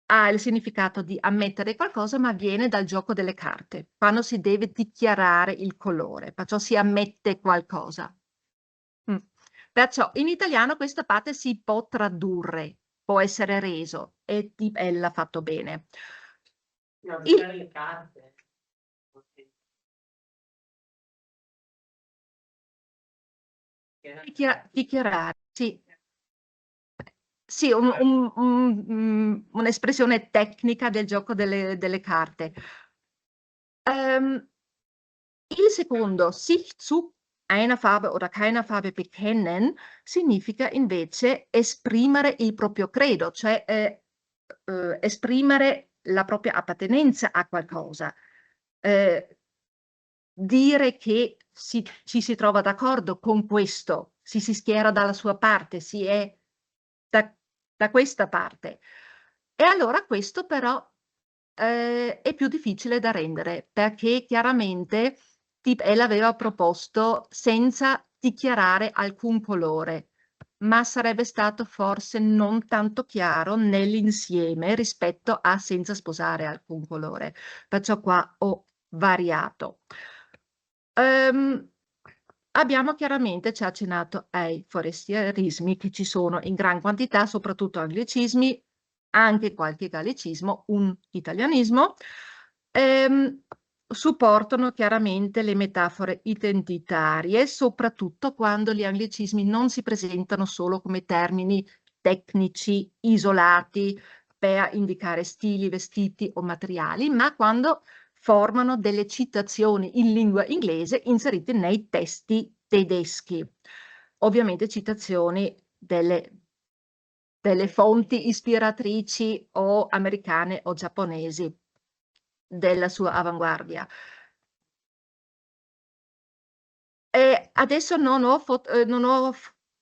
ha il significato di ammettere qualcosa, ma viene dal gioco delle carte, quando si deve dichiarare il colore, perciò si ammette qualcosa. Perciò in italiano questa parte si può tradurre, può essere reso, e l'ha fatto bene. No, le carte. Dichiarare, sì. Sì, un'espressione tecnica del gioco delle carte. Il secondo, sich zu einer Farbe oder keiner Farbe bekennen, significa invece esprimere il proprio credo, cioè esprimere la propria appartenenza a qualcosa. Dire che ci si trova d'accordo con questo, si schiera dalla sua parte, si è da questa parte. E allora questo però è più difficile da rendere, perché chiaramente ella aveva proposto senza dichiarare alcun colore, ma sarebbe stato forse non tanto chiaro nell'insieme rispetto a senza sposare alcun colore. Perciò qua ho variato. Abbiamo chiaramente ci ha accennato ai forestierismi che ci sono in gran quantità, soprattutto anglicismi, anche qualche gallicismo, un italianismo. Supportano chiaramente le metafore identitarie, soprattutto quando gli anglicismi non si presentano solo come termini tecnici isolati per indicare stili, vestiti o materiali, ma quando formano delle citazioni in lingua inglese inserite nei testi tedeschi. Ovviamente citazioni delle fonti ispiratrici o americane o giapponesi della sua avanguardia. Adesso non ho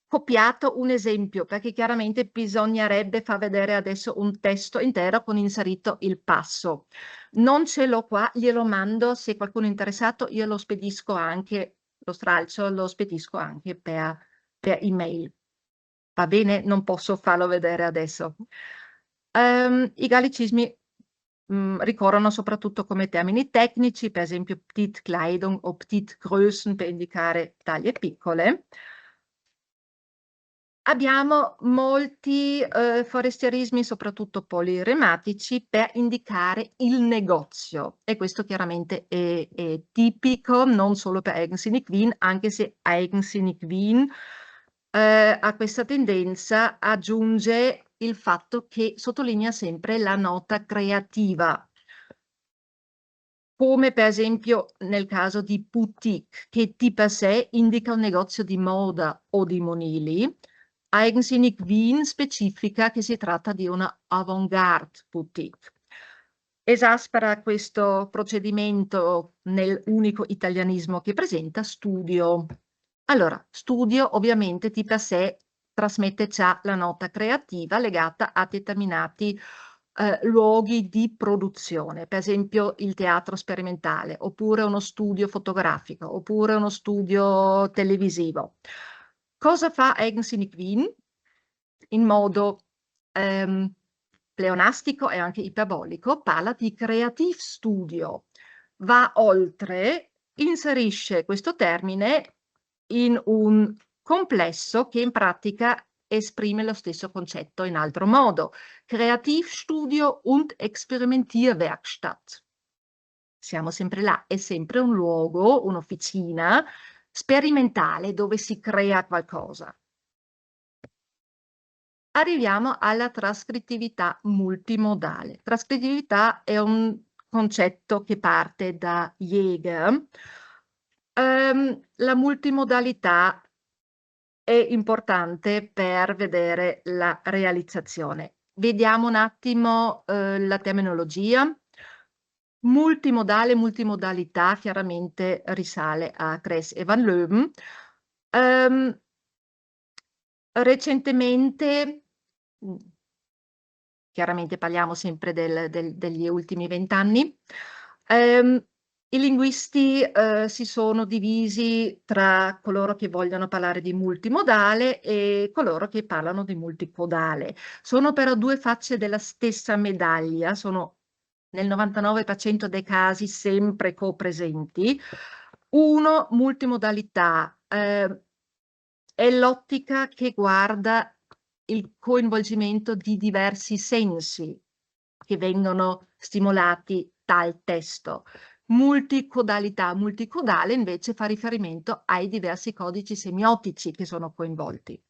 copiato un esempio, perché chiaramente bisognerebbe far vedere adesso un testo intero con inserito il passo. Non ce l'ho qua, glielo mando, se qualcuno è interessato, io lo spedisco anche, lo stralcio, lo spedisco anche per email. Va bene? Non posso farlo vedere adesso. I gallicismi ricorrono soprattutto come termini tecnici, per esempio Petitkleidung o Petitgrößen per indicare taglie piccole. Abbiamo molti forestierismi, soprattutto polirematici, per indicare il negozio, e questo chiaramente è tipico non solo per Eigensinnig Wien, anche se Eigensinnig Wien a questa tendenza aggiunge il fatto che sottolinea sempre la nota creativa, come per esempio nel caso di boutique, che di per sé indica un negozio di moda o di monili. Eigensinnig Wien specifica che si tratta di una avant-garde boutique. Esaspera questo procedimento nell'unico italianismo che presenta studio. Allora, studio ovviamente di per sé trasmette già la nota creativa legata a determinati luoghi di produzione, per esempio il teatro sperimentale, oppure uno studio fotografico, oppure uno studio televisivo. Cosa fa Eigens in Queen? In modo pleonastico e anche iperbolico, parla di creative studio, va oltre, inserisce questo termine in un complesso che in pratica esprime lo stesso concetto in altro modo. Kreativstudio und Experimentierwerkstatt. Siamo sempre là, è sempre un luogo, un'officina sperimentale dove si crea qualcosa. Arriviamo alla trascrittività multimodale. Trascrittività è un concetto che parte da Jäger. La multimodalità è importante per vedere la realizzazione. Vediamo un attimo la terminologia. Multimodale, multimodalità chiaramente risale a Kress e Van Leeuwen. Recentemente, chiaramente parliamo sempre degli ultimi 20 anni, i linguisti si sono divisi tra coloro che vogliono parlare di multimodale e coloro che parlano di multicodale. Sono però due facce della stessa medaglia, sono nel 99% dei casi sempre copresenti. Uno, multimodalità, è l'ottica che guarda il coinvolgimento di diversi sensi che vengono stimolati dal testo. Multicodalità, multicodale invece fa riferimento ai diversi codici semiotici che sono coinvolti.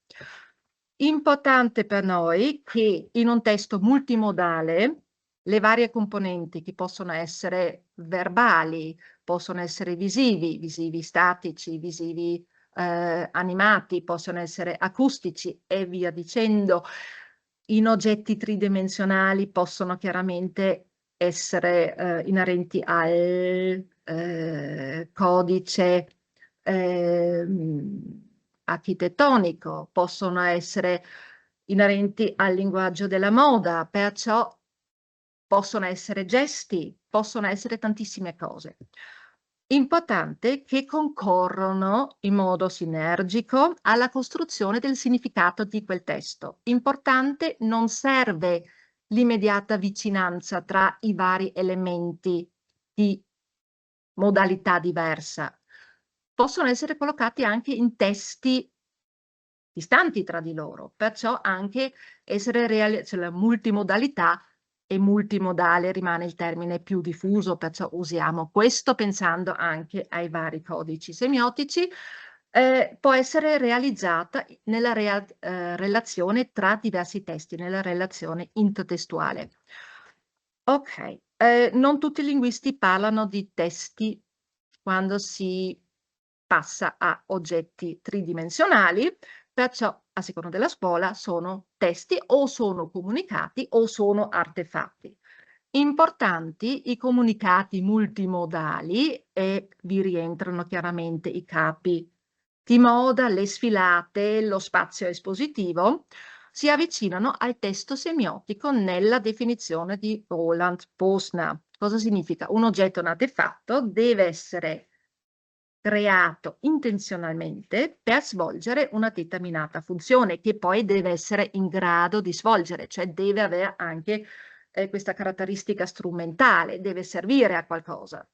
Importante per noi che in un testo multimodale le varie componenti che possono essere verbali, possono essere visivi, visivi statici, visivi animati, possono essere acustici e via dicendo. In oggetti tridimensionali possono chiaramente essere inerenti al codice architettonico, possono essere inerenti al linguaggio della moda, perciò possono essere gesti, possono essere tantissime cose. Importante che concorrono in modo sinergico alla costruzione del significato di quel testo. Importante, non serve l'immediata vicinanza tra i vari elementi di modalità diversa. Possono essere collocati anche in testi distanti tra di loro, perciò anche essere cioè la multimodalità e multimodale rimane il termine più diffuso, perciò usiamo questo pensando anche ai vari codici semiotici. Può essere realizzata nella relazione tra diversi testi, nella relazione intertestuale. Ok, non tutti i linguisti parlano di testi quando si passa a oggetti tridimensionali, perciò a seconda della scuola sono testi o sono comunicati o sono artefatti. Importanti i comunicati multimodali e vi rientrano chiaramente i capi di moda, le sfilate, lo spazio espositivo, si avvicinano al testo semiotico nella definizione di Roland Posner. Cosa significa? Un oggetto, un artefatto deve essere creato intenzionalmente per svolgere una determinata funzione che poi deve essere in grado di svolgere, cioè deve avere anche questa caratteristica strumentale, deve servire a qualcosa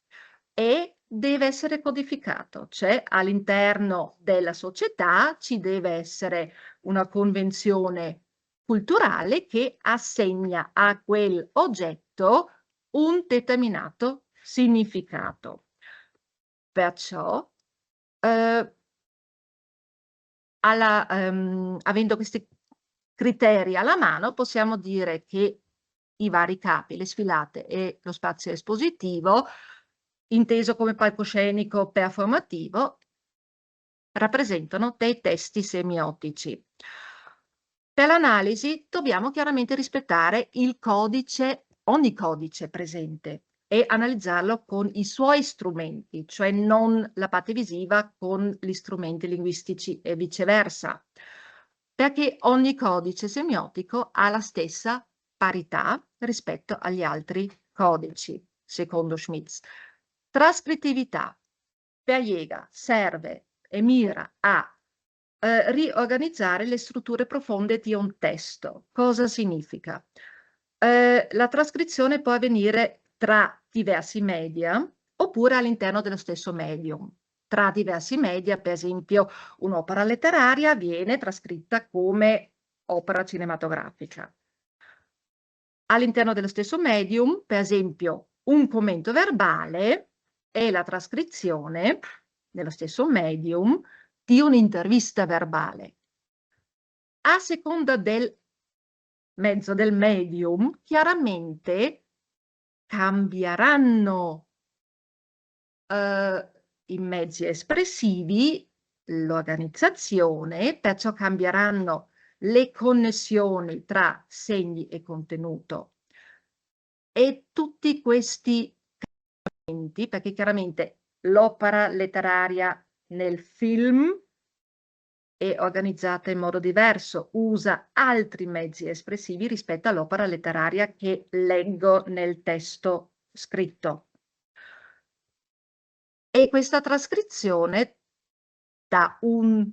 e deve essere codificato, cioè all'interno della società ci deve essere una convenzione culturale che assegna a quel oggetto un determinato significato. Perciò, avendo questi criteri alla mano, possiamo dire che i vari capi, le sfilate e lo spazio espositivo, inteso come palcoscenico performativo, rappresentano dei testi semiotici. Per l'analisi dobbiamo chiaramente rispettare il codice, ogni codice presente. e analizzarlo con i suoi strumenti, cioè non la parte visiva con gli strumenti linguistici e viceversa, perché ogni codice semiotico ha la stessa parità rispetto agli altri codici, secondo Schmitz. Trascrittività per Jäger serve e mira a riorganizzare le strutture profonde di un testo. Cosa significa? La trascrizione può avvenire tra diversi media oppure all'interno dello stesso medium. Tra diversi media, per esempio, un'opera letteraria viene trascritta come opera cinematografica. All'interno dello stesso medium, per esempio, un commento verbale è la trascrizione nello stesso medium di un'intervista verbale. A seconda del mezzo del medium, chiaramente cambieranno i mezzi espressivi, l'organizzazione, perciò cambieranno le connessioni tra segni e contenuto. E tutti questi cambiamenti, perché chiaramente l'opera letteraria nel film è organizzata in modo diverso, usa altri mezzi espressivi rispetto all'opera letteraria che leggo nel testo scritto. E questa trascrizione da un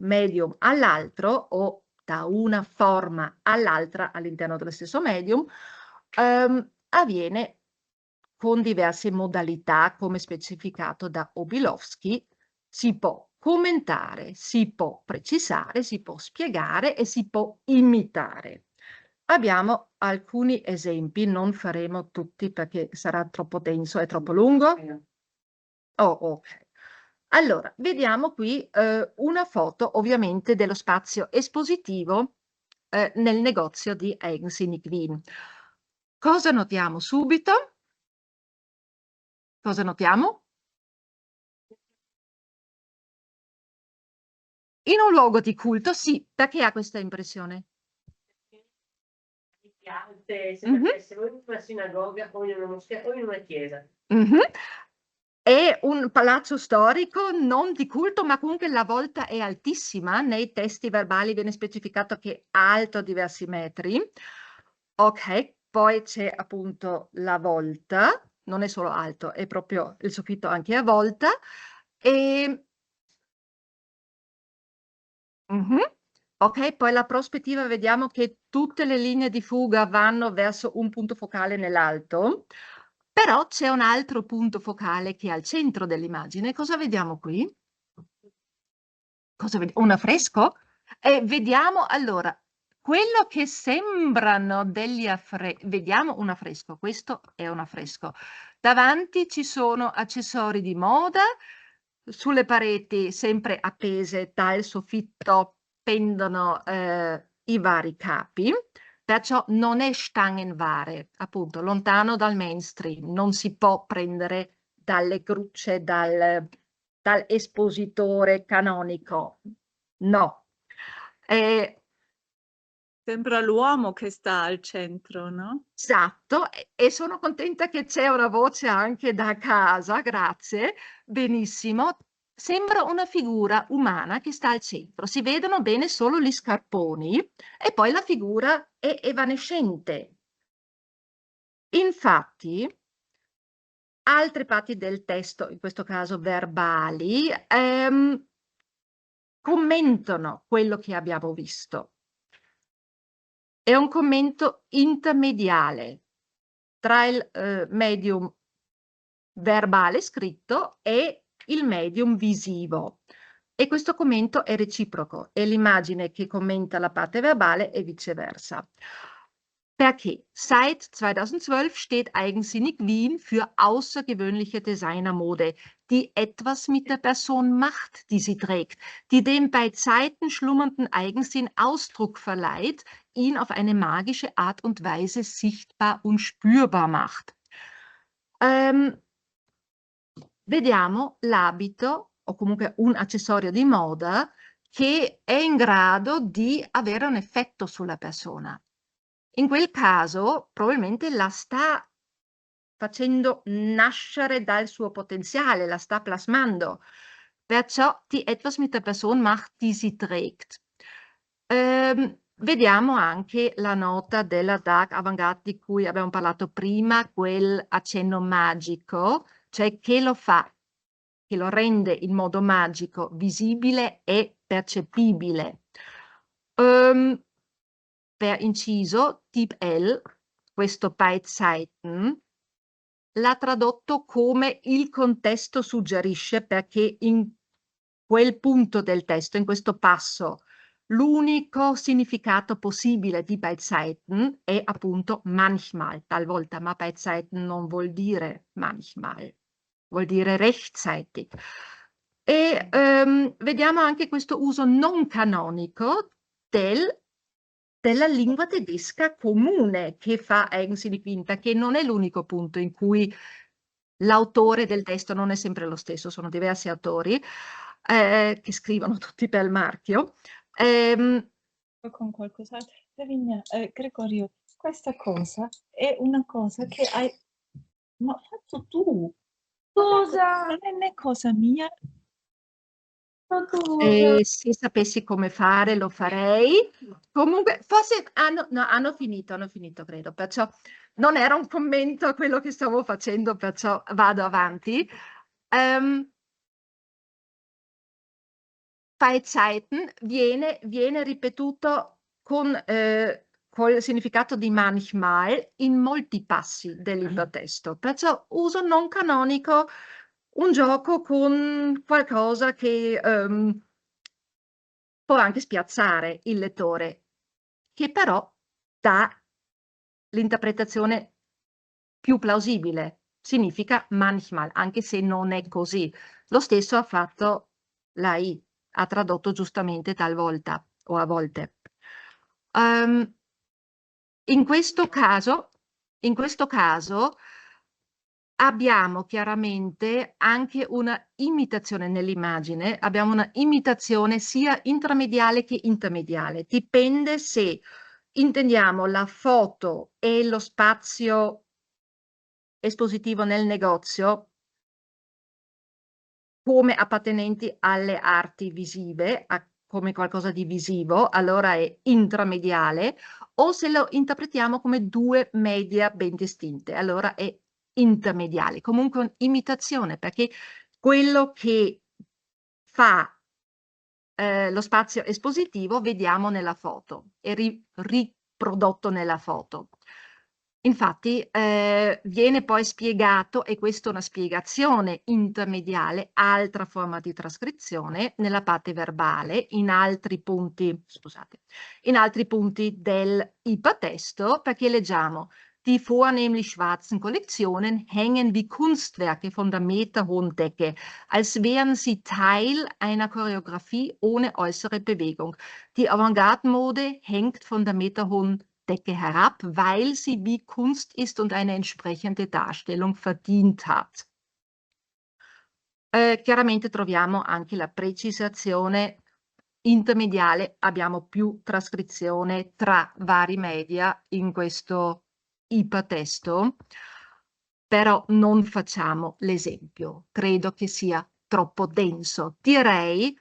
medium all'altro o da una forma all'altra all'interno dello stesso medium avviene con diverse modalità, come specificato da Obilowski. Si può commentare, si può precisare, si può spiegare e si può imitare. Abbiamo alcuni esempi, non faremo tutti perché sarà troppo denso e troppo lungo. Oh, ok. Allora, vediamo qui una foto ovviamente dello spazio espositivo nel negozio di Eigensinnig Wien. Cosa notiamo subito? Cosa notiamo? In un luogo di culto, sì, perché ha questa impressione? Sembra essere o in una sinagoga o in una moschea o in una chiesa. È un palazzo storico non di culto, ma comunque la volta è altissima. Nei testi verbali viene specificato che è alto diversi metri. Ok, poi c'è appunto la volta, non è solo alto, è proprio il soffitto anche a volta. E ok, poi la prospettiva vediamo che tutte le linee di fuga vanno verso un punto focale nell'alto, però c'è un altro punto focale che è al centro dell'immagine. Cosa vediamo qui? Un affresco? E vediamo allora quello che sembrano degli affreschi. Vediamo un affresco, questo è un affresco. Davanti ci sono accessori di moda, sulle pareti sempre appese dal soffitto pendono i vari capi, perciò non è Stangenware, appunto, lontano dal mainstream, non si può prendere dalle grucce, dal espositore canonico, no. Sembra l'uomo che sta al centro, no? Esatto, e sono contenta che c'è una voce anche da casa, grazie, benissimo. Sembra una figura umana che sta al centro, si vedono bene solo gli scarponi e poi la figura è evanescente. Infatti, altre parti del testo, in questo caso verbali, commentano quello che abbiamo visto. È un commento intermediale tra il medium verbale scritto e il medium visivo. E questo commento è reciproco, è l'immagine che commenta la parte verbale e viceversa. Perché seit 2012 steht Eigensinnig Wien für außergewöhnliche Designermode, die etwas mit der Person macht, die sie trägt, die dem bei Zeiten schlummernden Eigensinn Ausdruck verleiht, ihn auf eine magische Art und Weise sichtbar und spürbar macht. Vediamo l'abito o comunque un accessorio di moda che è in grado di avere un effetto sulla persona. In quel caso probabilmente la sta facendo nascere dal suo potenziale, la sta plasmando. Perciò die etwas mit der Person macht, die sie trägt. Vediamo anche la nota della dark avant-garde di cui abbiamo parlato prima, quel accenno magico, cioè che lo fa, che lo rende in modo magico, visibile e percepibile. Per inciso, Typ L, questo Beidseiten, l'ha tradotto come il contesto suggerisce, perché in quel punto del testo, in questo passo, l'unico significato possibile di Beidseiten è appunto manchmal, talvolta, ma Beidseiten non vuol dire manchmal, vuol dire rechtzeitig. E vediamo anche questo uso non canonico della lingua tedesca comune che fa Eigensinn Quinta, che non è l'unico punto in cui l'autore del testo non è sempre lo stesso, sono diversi autori che scrivono tutti per il marchio. Con qualcos'altro. Lavinia, Gregorio, questa cosa è una cosa che hai fatto tu. Scusa, Non è né cosa mia. E se sapessi come fare lo farei. Comunque, forse hanno finito, credo, perciò non era un commento a quello che stavo facendo, perciò vado avanti. Beidseiten viene ripetuto col significato di manchmal in molti passi dell'intertesto, perciò uso non canonico, un gioco con qualcosa che può anche spiazzare il lettore, che però dà l'interpretazione più plausibile. Significa manchmal, anche se non è così. Lo stesso ha fatto la I, ha tradotto giustamente talvolta o a volte. In questo caso abbiamo chiaramente anche una imitazione nell'immagine, abbiamo una imitazione sia intramediale che intermediale. Dipende se intendiamo la foto e lo spazio espositivo nel negozio come appartenenti alle arti visive, come qualcosa di visivo, allora è intramediale, o se lo interpretiamo come due media ben distinte, allora è intermediale. Comunque un'imitazione, perché quello che fa lo spazio espositivo vediamo nella foto, è riprodotto nella foto. Infatti viene poi spiegato, e questa è una spiegazione intermediale, altra forma di trascrizione, nella parte verbale, in altri punti, scusate, in altri punti del ipertesto, perché leggiamo: Die vornehmlich schwarzen Kollektionen hängen wie Kunstwerke von der meterhohen Decke, als wären sie Teil einer Choreografie ohne äußere Bewegung. Die Avantgarde-Mode hängt von der meterhohen Decke herab, weil sie wie Kunst ist und eine entsprechende Darstellung verdient hat. Chiaramente troviamo anche la precisazione intermediale, abbiamo più trascrizione tra vari media in questo ipertesto, però non facciamo l'esempio, credo che sia troppo denso. Direi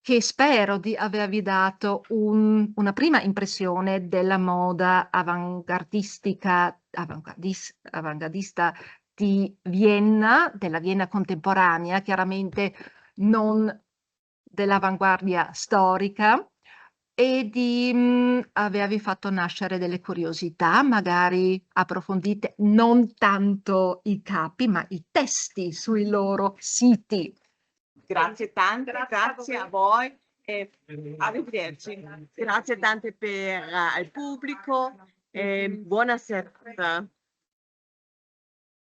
che spero di avervi dato una prima impressione della moda avantgardista di Vienna, della Vienna contemporanea, chiaramente non dell'avanguardia storica, e di avervi fatto nascere delle curiosità, magari approfondite non tanto i capi, ma i testi sui loro siti. grazie tante, grazie a voi e arrivederci. Grazie tante per il pubblico e buona serata.